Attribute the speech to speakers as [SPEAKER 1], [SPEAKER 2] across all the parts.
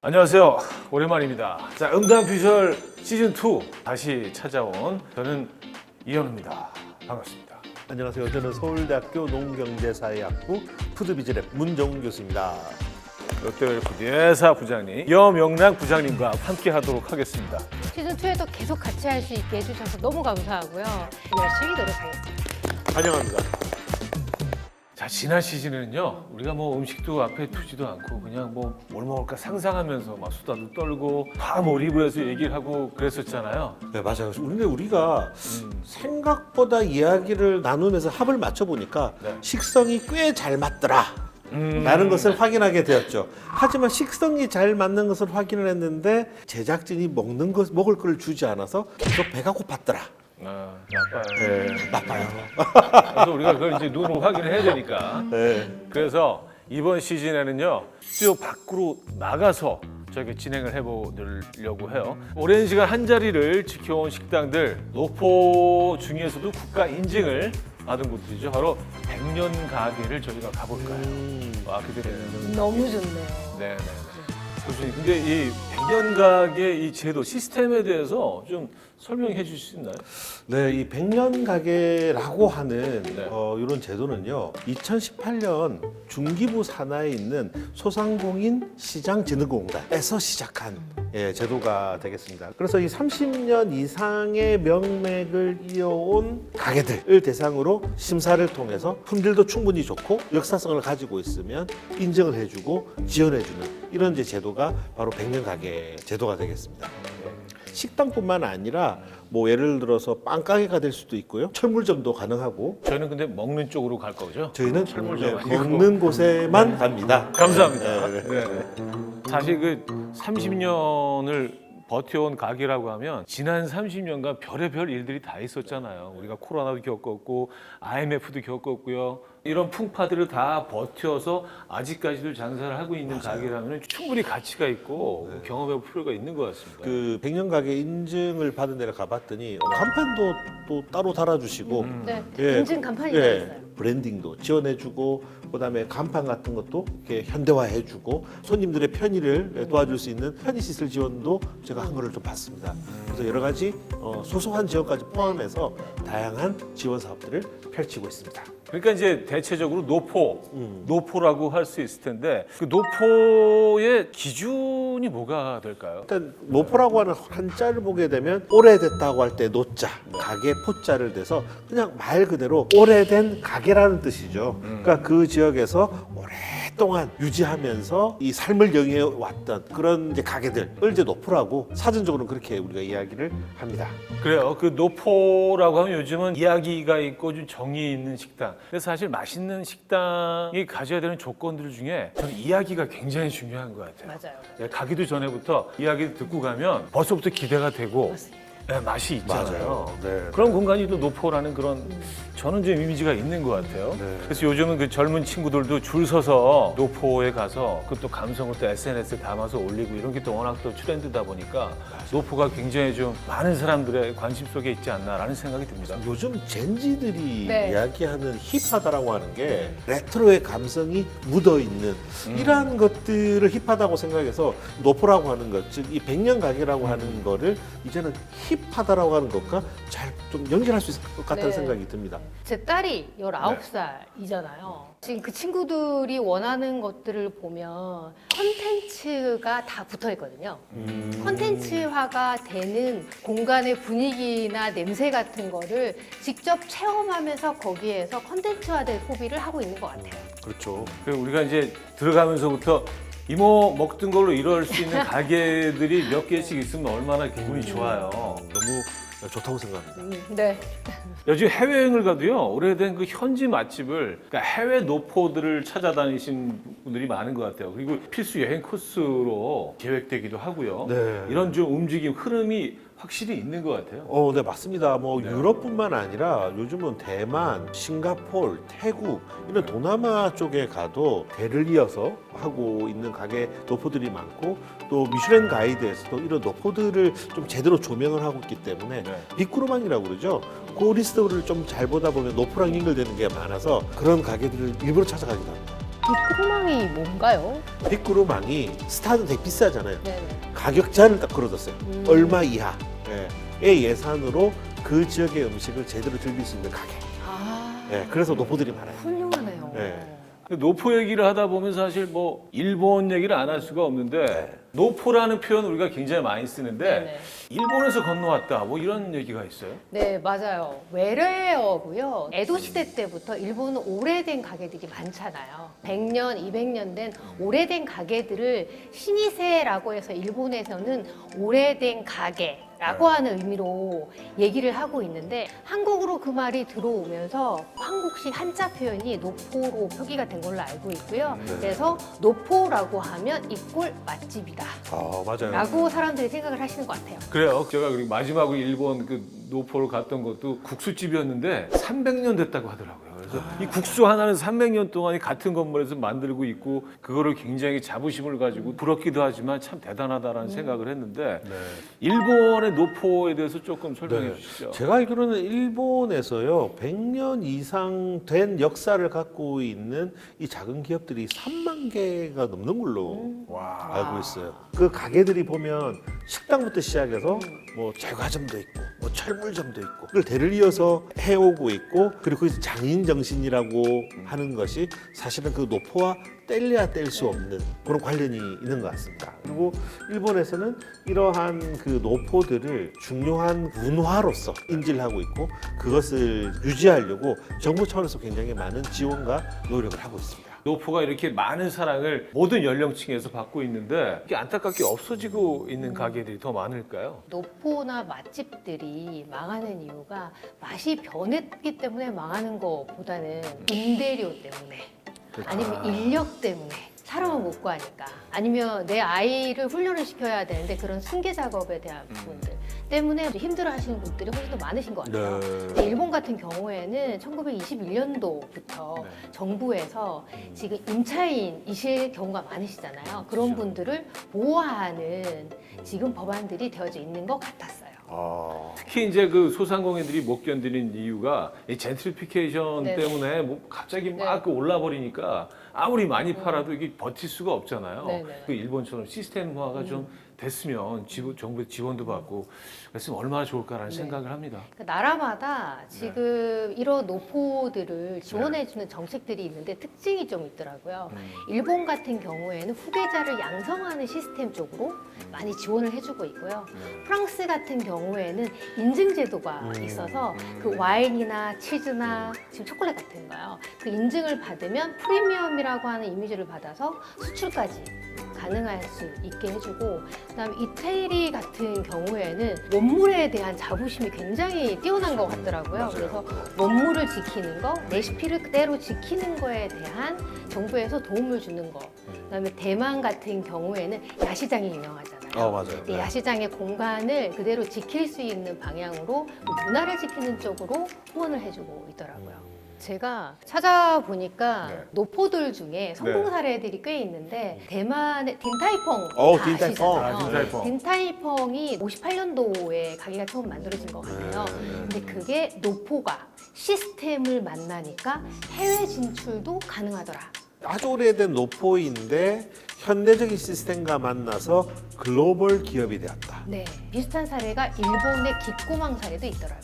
[SPEAKER 1] 안녕하세요. 오랜만입니다. 자, 음담피셜 시즌2 다시 찾아온 저는 이현우입니다. 반갑습니다.
[SPEAKER 2] 안녕하세요. 저는 서울대학교 농경제사회학부 푸드비즈랩 문정훈 교수입니다.
[SPEAKER 1] 롯데웰프 예사 부장님, 염영락 부장님과 함께 하도록 하겠습니다.
[SPEAKER 3] 시즌2에도 계속 같이 할 수 있게 해주셔서 너무 감사하고요. 열심히 노력하겠습니다.
[SPEAKER 2] 환영합니다.
[SPEAKER 1] 자, 지난 시즌에는요, 우리가 뭐 음식도 앞에 두지도 않고 그냥 뭐 뭘 먹을까 상상하면서 막 수다도 떨고 다 몰입해서 얘기를 하고 그랬었잖아요.
[SPEAKER 2] 네, 맞아요. 근데 우리가 생각보다 이야기를 나누면서 합을 맞춰보니까
[SPEAKER 1] 네.
[SPEAKER 2] 식성이 꽤 잘 맞더라. 라는 것을 확인하게 되었죠. 하지만 식성이 잘 맞는 것을 확인을 했는데 제작진이 먹을 걸 주지 않아서 계속 배가 고팠더라.
[SPEAKER 1] 아, 나빠요.
[SPEAKER 2] 네, 나빠요.
[SPEAKER 1] 그래서 우리가 그걸 이제 눈으로 확인을 해야 되니까.
[SPEAKER 2] 네.
[SPEAKER 1] 그래서 이번 시즌에는요, 스튜디오 밖으로 나가서 저희가 진행을 해보려고 해요. 오랜 시간 한 자리를 지켜온 식당들, 노포 중에서도 국가 인증을 받은 곳들이죠. 바로 백년 가게를 저희가 가볼까요? 와, 기대되네요.
[SPEAKER 3] 너무 좋네요.
[SPEAKER 1] 네네. 교수님, 근데 이 백년 가게 이 제도 시스템에 대해서 좀 설명해 주실 수 있나요?
[SPEAKER 2] 네, 이 백년 가게라고 하는
[SPEAKER 1] 네.
[SPEAKER 2] 이런 제도는요, 2018년 중기부 산하에 있는 소상공인 시장진흥공단에서 시작한 제도가 되겠습니다. 그래서 이 30년 이상의 명맥을 이어온 가게들을 대상으로 심사를 통해서 품질도 충분히 좋고 역사성을 가지고 있으면 인정을 해주고 지원해주는 이런 이제 제도가 바로 백년 가게 제도가 되겠습니다. 식당뿐만 아니라 뭐 예를 들어서 빵가게가 될 수도 있고요. 철물점도 가능하고.
[SPEAKER 1] 저희는 근데 먹는 쪽으로 갈 거죠?
[SPEAKER 2] 저희는
[SPEAKER 1] 철물점 아니고.
[SPEAKER 2] 먹는 곳에만 갑니다.
[SPEAKER 1] 감사합니다.
[SPEAKER 2] 네, 네.
[SPEAKER 1] 사실 그 30년을 버텨온 가게라고 하면 지난 30년간 별의별 일들이 다 있었잖아요. 우리가 코로나도 겪었고 IMF도 겪었고요. 이런 풍파들을 다 버텨서 아직까지도 장사를 하고 있는 가게라면 충분히 가치가 있고 경험해볼 필요가 있는 것 같습니다.
[SPEAKER 2] 그 백년 가게 인증을 받은 데를 가봤더니 간판도 또 따로 달아주시고
[SPEAKER 3] 네,
[SPEAKER 2] 예,
[SPEAKER 3] 인증 간판이
[SPEAKER 2] 예,
[SPEAKER 3] 있어요.
[SPEAKER 2] 브랜딩도 지원해주고 그다음에 간판 같은 것도 이렇게 현대화해주고 손님들의 편의를 도와줄 수 있는 편의시설 지원도 제가 한 거를 좀 봤습니다. 그래서 여러 가지 소소한 지원까지 포함해서 다양한 지원 사업들을 펼치고 있습니다.
[SPEAKER 1] 그러니까 이제 대체적으로 노포라고 할 수 있을 텐데 그 노포의 기준이 뭐가 될까요?
[SPEAKER 2] 일단 노포라고 하는 한자를 보게 되면 오래됐다고 할 때 노자, 가게 포자를 대서 그냥 말 그대로 오래된 가게라는 뜻이죠. 그러니까 그 지역에서 오랫동안 유지하면서 이 삶을 영위해 왔던 그런 이제 가게들을 이제 노포라고 사전적으로는 그렇게 우리가 이야기를 합니다.
[SPEAKER 1] 그래요. 그 노포라고 하면 요즘은 이야기가 있고 좀 정이 있는 식당. 그래서 사실 맛있는 식당이 가져야 되는 조건들 중에 저는 이야기가 굉장히 중요한 것 같아요.
[SPEAKER 3] 맞아요.
[SPEAKER 1] 가기도 전에부터 이야기를 듣고 가면 벌써부터 기대가 되고 맛이 있잖아요.
[SPEAKER 2] 네.
[SPEAKER 1] 그런 공간이 또 노포라는 그런 저는 좀 이미지가 있는 것 같아요.
[SPEAKER 2] 네.
[SPEAKER 1] 그래서 요즘은 그 젊은 친구들도 줄 서서 노포에 가서 그 또 감성을 또 SNS에 담아서 올리고 이런 게 또 워낙 또 트렌드다 보니까 노포가 굉장히 좀 많은 사람들의 관심 속에 있지 않나라는 생각이 듭니다.
[SPEAKER 2] 요즘 젠지들이
[SPEAKER 3] 네.
[SPEAKER 2] 이야기하는 힙하다라고 하는 게 레트로의 감성이 묻어 있는 이러한 것들을 힙하다고 생각해서 노포라고 하는 것, 즉 이 백년 가게라고 하는 거를 이제는 힙하다라고 하는 것과 잘 좀 연결할 수 있을 것 같다는
[SPEAKER 3] 네.
[SPEAKER 2] 생각이 듭니다.
[SPEAKER 3] 제 딸이 19살이잖아요. 지금 그 친구들이 원하는 것들을 보면 컨텐츠가 다 붙어 있거든요. 컨텐츠화가 되는 공간의 분위기나 냄새 같은 거를 직접 체험하면서 거기에서 컨텐츠화된 소비를 하고 있는 것 같아요.
[SPEAKER 2] 그렇죠.
[SPEAKER 1] 그 우리가 이제 들어가면서부터 이모 먹던 걸로 이럴 수 있는 가게들이 몇 개씩 있으면 얼마나 기분이 좋아요.
[SPEAKER 2] 너무 좋다고 생각합니다.
[SPEAKER 3] 네.
[SPEAKER 1] 요즘 해외여행을 가도요, 오래된 그 현지 맛집을, 그러니까 해외 노포들을 찾아다니신 분들이 많은 것 같아요. 그리고 필수 여행 코스로 계획되기도 하고요.
[SPEAKER 2] 네.
[SPEAKER 1] 이런 좀 움직임, 흐름이 확실히 있는 것 같아요.
[SPEAKER 2] 네, 맞습니다. 뭐 유럽뿐만 아니라 요즘은 대만, 싱가포르, 태국 이런 동남아 쪽에 가도 대를 이어서 하고 있는 가게 노포들이 많고 또 미슐랭 가이드에서도 이런 노포들을 좀 제대로 조명을 하고 있기 때문에 빅그루망이라고 그러죠. 그 리스트를 좀 잘 보다 보면 노포랑 연결되는 게 많아서 그런 가게들을 일부러 찾아가기도 합니다.
[SPEAKER 3] 빅그루망이 뭔가요?
[SPEAKER 2] 빅그루망이 스타는 되게 비싸잖아요.
[SPEAKER 3] 네네.
[SPEAKER 2] 가격 제한을 딱 걸어뒀어요.
[SPEAKER 3] 음.
[SPEAKER 2] 얼마 이하의 예산으로 그 지역의 음식을 제대로 즐길 수 있는 가게.
[SPEAKER 3] 아,
[SPEAKER 2] 예, 그래서 노포들이 많아요.
[SPEAKER 3] 훌륭하네요.
[SPEAKER 2] 네.
[SPEAKER 1] 노포 얘기를 하다 보면 사실 뭐 일본 얘기를 안 할 수가 없는데 노포라는 표현 우리가 굉장히 많이 쓰는데
[SPEAKER 3] 네네.
[SPEAKER 1] 일본에서 건너왔다 뭐 이런 얘기가 있어요.
[SPEAKER 3] 네, 맞아요. 외래어고요. 에도 시대 때부터 일본은 오래된 가게들이 많잖아요. 100년, 200년 된 오래된 가게들을 시니세라고 해서 일본에서는 오래된 가게라고 하는 의미로 얘기를 하고 있는데 한국으로 그 말이 들어오면서 한국식 한자 표현이 노포로 표기가 된 걸로 알고 있고요. 그래서 노포라고 하면 이꼴 맛집이다.
[SPEAKER 2] 맞아요.
[SPEAKER 3] 라고 사람들이 생각을 하시는 것 같아요.
[SPEAKER 1] 그래요. 제가 그리고 마지막으로 일본 그 노포를 갔던 것도 국수집이었는데 300년 됐다고 하더라고요. 그래서 이 국수 하나는 300년 동안 이 같은 건물에서 만들고 있고 그거를 굉장히 자부심을 가지고 부럽기도 하지만 참 대단하다라는 생각을 했는데 일본의 노포에 대해서 조금 설명해
[SPEAKER 2] 네.
[SPEAKER 1] 주시죠.
[SPEAKER 2] 제가 알기로는 일본에서요 100년 이상 된 역사를 갖고 있는 이 작은 기업들이 3만 개가 넘는 걸로 알고 있어요. 그 가게들이 보면 식당부터 시작해서 뭐 제과점도 있고 뭐 철물점도 있고 그걸 대를 이어서 해오고 있고 그리고 그 장인 정신이라고 하는 것이 사실은 그 노포와 뗄래야 뗄 수 없는 그런 관련이 있는 것 같습니다. 그리고 일본에서는 이러한 그 노포들을 중요한 문화로서 인지를 하고 있고 그것을 유지하려고 정부 차원에서 굉장히 많은 지원과 노력을 하고 있습니다.
[SPEAKER 1] 노포가 이렇게 많은 사랑을 모든 연령층에서 받고 있는데 이게 안타깝게 없어지고 있는 가게들이 더 많을까요?
[SPEAKER 3] 노포나 맛집들이 망하는 이유가 맛이 변했기 때문에 망하는 것보다는 임대료 때문에 아니면 인력 때문에 사람을 못 구하니까 아니면 내 아이를 훈련을 시켜야 되는데 그런 승계 작업에 대한 부분들 때문에 힘들어하시는 분들이 훨씬 더 많으신 것 같아요. 근데 일본 같은 경우에는 1921년도부터 정부에서 지금 임차인이실 경우가 많으시잖아요. 그런 분들을 보호하는 지금 법안들이 되어져 있는 것 같았어요.
[SPEAKER 1] 특히 이제 그 소상공인들이 못 견디는 이유가 이 젠트리피케이션
[SPEAKER 3] 네네.
[SPEAKER 1] 때문에 뭐 갑자기 막 그 올라 버리니까 아무리 많이 팔아도 이게 버틸 수가 없잖아요.
[SPEAKER 3] 네네.
[SPEAKER 1] 그 일본처럼 시스템화가 좀 됐으면 정부의 지원도 받고 그랬으면 얼마나 좋을까라는
[SPEAKER 3] 네.
[SPEAKER 1] 생각을 합니다.
[SPEAKER 3] 그러니까 나라마다 지금 이런 노포들을 지원해주는 정책들이 있는데 특징이 좀 있더라고요. 일본 같은 경우에는 후계자를 양성하는 시스템 쪽으로 많이 지원을 해주고 있고요. 프랑스 같은 경우에는 인증 제도가 있어서 그 와인이나 치즈나 지금 초콜릿 같은 거요. 그 인증을 받으면 프리미엄이라고 하는 이미지를 받아서 수출까지 가능할 수 있게 해주고 그다음에 이태리 같은 경우에는 원물에 대한 자부심이 굉장히 뛰어난 것 같더라고요. 그래서 원물을 지키는 거, 레시피를 그대로 지키는 거에 대한 정부에서 도움을 주는 거. 그다음에 대만 같은 경우에는 야시장이 유명하잖아요.
[SPEAKER 2] 맞아요.
[SPEAKER 3] 근데 야시장의 공간을 그대로 지킬 수 있는 방향으로 문화를 지키는 쪽으로 후원을 해주고 있더라고요. 제가 찾아보니까
[SPEAKER 1] 네.
[SPEAKER 3] 노포들 중에 성공 사례들이 꽤 있는데 대만의 딘타이펑 다
[SPEAKER 2] 딘타이펑.
[SPEAKER 3] 아시잖아요.
[SPEAKER 1] 딘타이펑.
[SPEAKER 3] 딘타이펑이 58년도에 가게가 처음 만들어진 것 같아요. 근데 그게 노포가 시스템을 만나니까 해외 진출도 가능하더라.
[SPEAKER 2] 아주 오래된 노포인데 현대적인 시스템과 만나서 글로벌 기업이 되었다.
[SPEAKER 3] 네, 비슷한 사례가 일본의 기꼬망 사례도 있더라고요.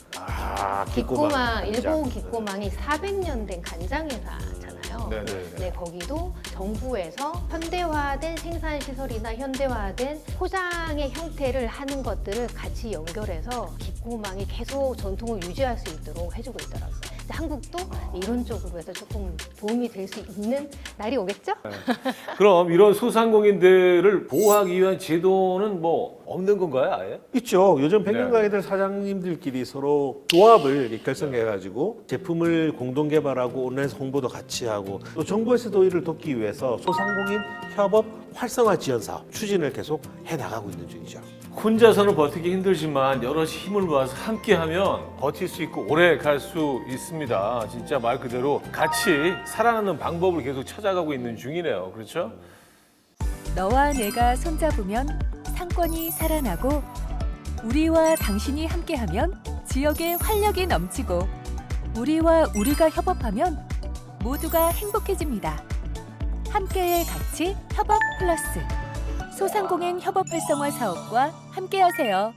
[SPEAKER 2] 기꼬망.
[SPEAKER 3] 일본 기꼬망이 400년 된 간장 회사잖아요.
[SPEAKER 1] 네네.
[SPEAKER 3] 네, 거기도 정부에서 현대화된 생산 시설이나 현대화된 포장의 형태를 하는 것들을 같이 연결해서 기꼬망이 계속 전통을 유지할 수 있도록 해주고 있더라고요. 근데 한국도 이런 쪽으로 해서 조금 도움이 될 수 있는 날이 오겠죠?
[SPEAKER 1] 그럼 이런 소상공인들을 보호하기 위한 제도는 뭐 없는 건가요, 아예?
[SPEAKER 2] 있죠. 요즘
[SPEAKER 1] 네.
[SPEAKER 2] 백년 가게들 사장님들끼리 서로 조합을 결성해가지고 제품을 공동 개발하고 온라인 홍보도 같이 하고 또 정부에서도 이를 돕기 위해서 소상공인 협업 활성화 지원 사업 추진을 계속 해 나가고 있는 중이죠.
[SPEAKER 1] 혼자서는 버티기 힘들지만 여럿이 힘을 모아서 함께하면 버틸 수 있고 오래 갈 수 있습니다. 진짜 말 그대로 같이 살아남는 방법을 계속 찾아가고 있는 중이네요. 그렇죠?
[SPEAKER 4] 너와 내가 손잡으면 상권이 살아나고 우리와 당신이 함께하면 지역의 활력이 넘치고 우리와 우리가 협업하면 모두가 행복해집니다. 함께의 가치 협업 플러스. 소상공인 협업 활성화 사업과 함께하세요.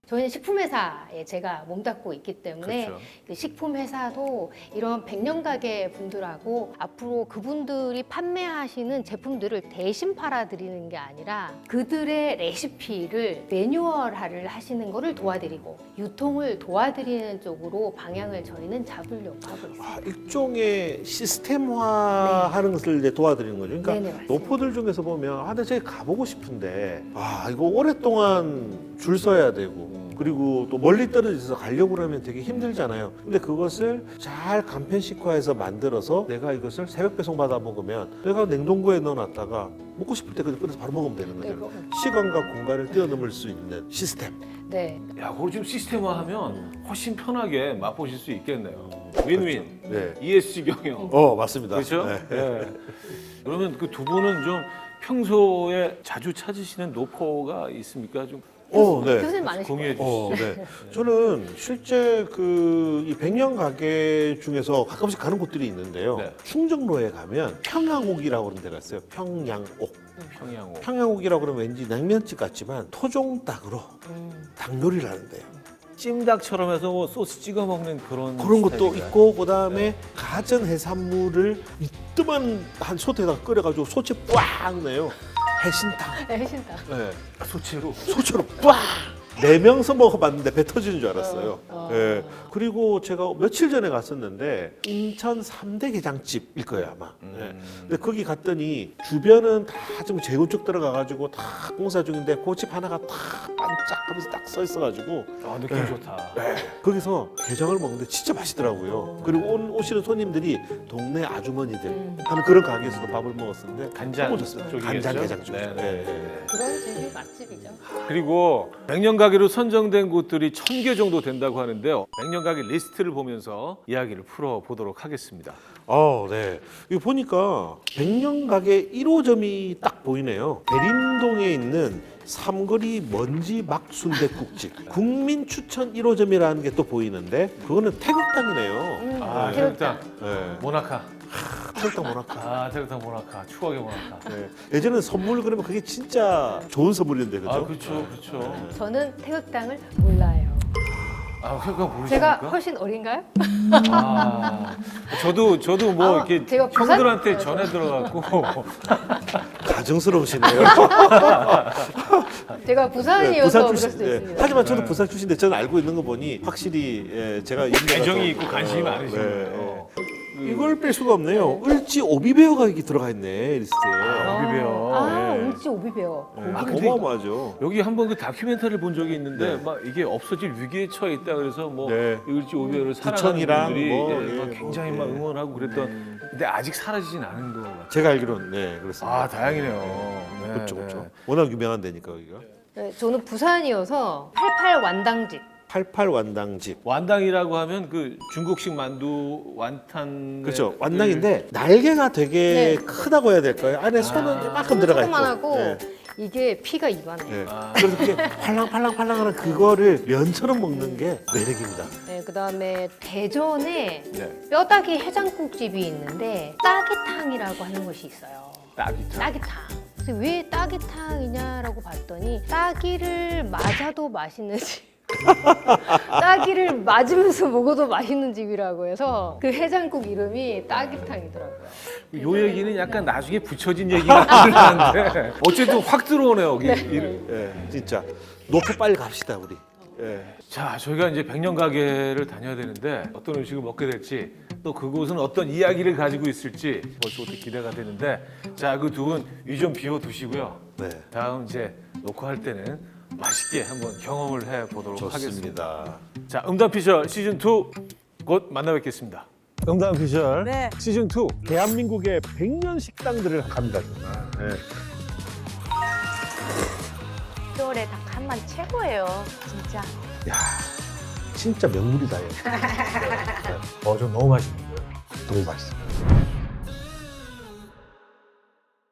[SPEAKER 3] 저희는 식품회사에 제가 몸담고 있기 때문에
[SPEAKER 1] 그렇죠.
[SPEAKER 3] 그 식품회사도 이런 백년가게 분들하고 앞으로 그분들이 판매하시는 제품들을 대신 팔아드리는 게 아니라 그들의 레시피를 매뉴얼화를 하시는 거를 도와드리고 유통을 도와드리는 쪽으로 방향을 저희는 잡으려고 하고 있습니다.
[SPEAKER 2] 일종의 시스템화하는 것을 이제 도와드리는 거죠. 그러니까
[SPEAKER 3] 네네, 맞습니다.
[SPEAKER 2] 노포들 중에서 보면 근데 저기 가보고 싶은데 이거 오랫동안 줄 서야 되고 그리고 또 멀리 떨어져서 가려고 하면 되게 힘들잖아요. 근데 그것을 잘 간편식화해서 만들어서 내가 이것을 새벽 배송 받아 먹으면 내가 냉동고에 넣어놨다가 먹고 싶을 때 그냥 꺼내서 바로 먹으면 되는 거죠. 시간과 공간을 뛰어넘을 수 있는 시스템.
[SPEAKER 3] 네.
[SPEAKER 1] 야, 그걸 좀 시스템화하면 훨씬 편하게 맛보실 수 있겠네요. 윈윈,
[SPEAKER 2] 네.
[SPEAKER 1] ESG 경영.
[SPEAKER 2] 맞습니다.
[SPEAKER 1] 그렇죠?
[SPEAKER 2] 네.
[SPEAKER 1] 네. 그러면 그 두 분은 좀 평소에 자주 찾으시는 노포가 있습니까? 좀
[SPEAKER 2] 네.
[SPEAKER 3] 교수님 많으실
[SPEAKER 1] 공유해
[SPEAKER 3] 거예요.
[SPEAKER 1] 주시죠.
[SPEAKER 2] 네. 저는 실제 이 백년 가게 중에서 가끔씩 가는 곳들이 있는데요.
[SPEAKER 1] 네.
[SPEAKER 2] 충정로에 가면 평양옥이라고 하는 데가 있어요. 평양옥.
[SPEAKER 1] 평양호.
[SPEAKER 2] 평양옥이라고 그러면 왠지 냉면집 같지만 토종닭으로 닭 요리를 하는데요.
[SPEAKER 1] 찜닭처럼 해서 뭐 소스 찍어 먹는 그런
[SPEAKER 2] 것도
[SPEAKER 1] 스타일인가요?
[SPEAKER 2] 있고 그다음에 가전 해산물을 이뜸한 한 솥에다가 끓여가지고 소채 꽉 내요. 해신탕.
[SPEAKER 3] 네, 해신다.
[SPEAKER 2] 네.
[SPEAKER 1] 소체로.
[SPEAKER 2] 소처럼 꽉! 4명서 먹어봤는데 배 터지는 줄 알았어요.
[SPEAKER 3] 어.
[SPEAKER 2] 예. 그리고 제가 며칠 전에 갔었는데 인천 3대 게장집일 거예요 아마. 예. 근데 거기 갔더니 주변은 다 좀 재건축 들어가가지고 다 공사 중인데 그 집 하나가 다 반짝하면서 딱 써 있어가지고
[SPEAKER 1] 아, 느낌
[SPEAKER 2] 네.
[SPEAKER 1] 좋다.
[SPEAKER 2] 거기서 게장을 먹는데 진짜 맛있더라고요. 그리고 오시는 손님들이 동네 아주머니들 하는 그런 가게에서도 밥을 먹었었는데
[SPEAKER 1] 간장
[SPEAKER 2] 너무 좋습니다.
[SPEAKER 1] 쪽이겠죠?
[SPEAKER 2] 간장 게장 쪽.
[SPEAKER 1] 네, 네.
[SPEAKER 2] 예.
[SPEAKER 3] 그런 집이 맛집이죠.
[SPEAKER 1] 그리고 백년 가게로 선정된 곳들이 1000개 정도 된다고 하는데요. 백년 가게 리스트를 보면서 이야기를 풀어보도록 하겠습니다.
[SPEAKER 2] 네. 이거 보니까 백년 가게 1호점이 딱 보이네요. 대림동에 있는 삼거리 먼지 막순대국집 국민 추천 1호점이라는 게 또 보이는데 그거는 태극당이네요.
[SPEAKER 1] 아,
[SPEAKER 3] 태극당.
[SPEAKER 1] 태극당.
[SPEAKER 2] 네.
[SPEAKER 1] 모나카.
[SPEAKER 2] 태극당 모나카.
[SPEAKER 1] 아, 태극당 모나카. 추억의 모나카.
[SPEAKER 2] 네. 예전에는 선물 그러면 그게 진짜 좋은 선물이었는데 그죠?
[SPEAKER 1] 아, 그렇죠. 그렇죠.
[SPEAKER 3] 저는 태극당을 몰라요.
[SPEAKER 1] 아, 태극당 모르십니까?
[SPEAKER 3] 제가 훨씬 어린가요?
[SPEAKER 1] 아, 저도 뭐
[SPEAKER 3] 아,
[SPEAKER 1] 이렇게
[SPEAKER 3] 제가 부산-
[SPEAKER 1] 형들한테 전해 들어갖고
[SPEAKER 2] 가정스러우시네요.
[SPEAKER 3] 제가 부산이어서 그럴
[SPEAKER 2] 출신.
[SPEAKER 3] 수도 있습니다.
[SPEAKER 2] 하지만 저도 부산 출신인데 저는 알고 있는 거 보니 확실히 제가
[SPEAKER 1] 애정이 있고 관심이 많으시네요.
[SPEAKER 2] 네. 이걸 뺄 수가 없네요. 을지 오비베어가 여기 들어가 있네 리스트에.
[SPEAKER 1] 오비베어.
[SPEAKER 3] 아,
[SPEAKER 2] 네.
[SPEAKER 3] 울지 오비베어.
[SPEAKER 1] 아, 근데
[SPEAKER 2] 어마어마하죠.
[SPEAKER 1] 여기 한번 그 다큐멘터리를 본 적이 있는데
[SPEAKER 2] 네.
[SPEAKER 1] 막 이게 없어질 위기에 처해 있다 그래서 뭐
[SPEAKER 2] 네.
[SPEAKER 1] 일지 오비어를 사랑하는
[SPEAKER 2] 부천이랑
[SPEAKER 1] 분들이
[SPEAKER 2] 뭐,
[SPEAKER 1] 막
[SPEAKER 2] 예,
[SPEAKER 1] 굉장히
[SPEAKER 2] 뭐,
[SPEAKER 1] 막
[SPEAKER 2] 예.
[SPEAKER 1] 응원하고 그랬던 근데 아직 사라지진 않은 것 같아요.
[SPEAKER 2] 제가 알기로는 네 그렇습니다.
[SPEAKER 1] 아, 다행이네요. 네,
[SPEAKER 2] 그렇죠,
[SPEAKER 1] 네.
[SPEAKER 2] 그렇죠. 워낙 유명한 데니까 여기가.
[SPEAKER 3] 네, 저는 부산이어서 88 완당집.
[SPEAKER 2] 88 완당집.
[SPEAKER 1] 완당이라고 하면 그 중국식 만두 완탄
[SPEAKER 2] 그렇죠. 완당인데 날개가 되게
[SPEAKER 3] 네.
[SPEAKER 2] 크다고 해야 될까요? 안에 손은 이만큼 들어가 있고.
[SPEAKER 3] 조그만하고
[SPEAKER 2] 네.
[SPEAKER 3] 이게 피가 이만해요.
[SPEAKER 2] 네.
[SPEAKER 1] 아.
[SPEAKER 2] 그래서 그게 팔랑팔랑팔랑하는 그거를 면처럼 먹는 게 매력입니다.
[SPEAKER 3] 네, 그다음에 대전에
[SPEAKER 1] 네.
[SPEAKER 3] 뼈다귀 해장국집이 있는데 따기탕이라고 하는 곳이 있어요.
[SPEAKER 1] 따기탕.
[SPEAKER 3] 따기탕. 그래서 왜 따기탕이냐라고 봤더니 따기를 맞아도 맛있는 집. 따기를 맞으면서 먹어도 맛있는 집이라고 해서 그 해장국 이름이 따기탕이더라고요.
[SPEAKER 1] 요 얘기는 약간 나중에 붙여진 얘기 같긴 한데 어쨌든 확 들어오네요. 여기.
[SPEAKER 2] 예, 진짜 높이 빨리 갑시다 우리. 예.
[SPEAKER 1] 자, 저희가 이제 백년 가게를 다녀야 되는데 어떤 음식을 먹게 될지 또 그곳은 어떤 이야기를 가지고 있을지 벌써부터 기대가 되는데 자, 그 두 분 위 좀 비워 두시고요.
[SPEAKER 2] 네.
[SPEAKER 1] 다음 이제 녹화할 때는 맛있게 한번 경험을 해 보도록 하겠습니다.
[SPEAKER 2] 좋습니다.
[SPEAKER 1] 자, 음담피셜 시즌 2 곧 만나 뵙겠습니다.
[SPEAKER 5] 음담피셜
[SPEAKER 6] 네.
[SPEAKER 5] 시즌 2
[SPEAKER 2] 대한민국의 100년 식당들을 갑니다. 정말. 네.
[SPEAKER 6] 10월에 닭 한 만 최고예요. 진짜.
[SPEAKER 2] 진짜 명물이다. 얘.
[SPEAKER 5] 저 너무 맛있는데요. 너무 맛있어요.